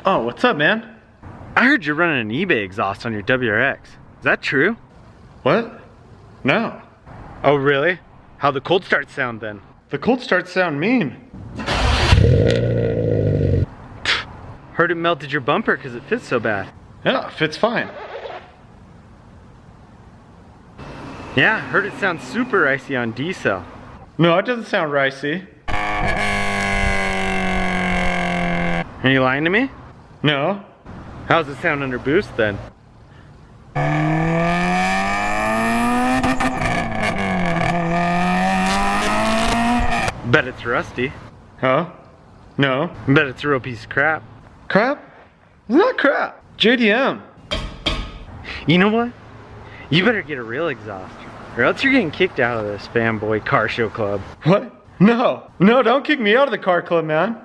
Oh, what's up, man? I heard you're running an eBay exhaust on your WRX. Is that true? What? No. Oh, really? How'd the cold start sound then? The cold starts sound mean. Heard it melted your bumper because it fits so bad. Yeah, fits fine. Yeah, heard it sounds super icy on D-cell. No, it doesn't sound ricey. Are you lying to me? No. How's it sound under boost then? Bet it's rusty. Huh? No. Bet it's a real piece of crap. Crap? It's not crap. JDM. You know what? You better get a real exhaust, or else you're getting kicked out of this fanboy car show club. What? No. No, don't kick me out of the car club, man.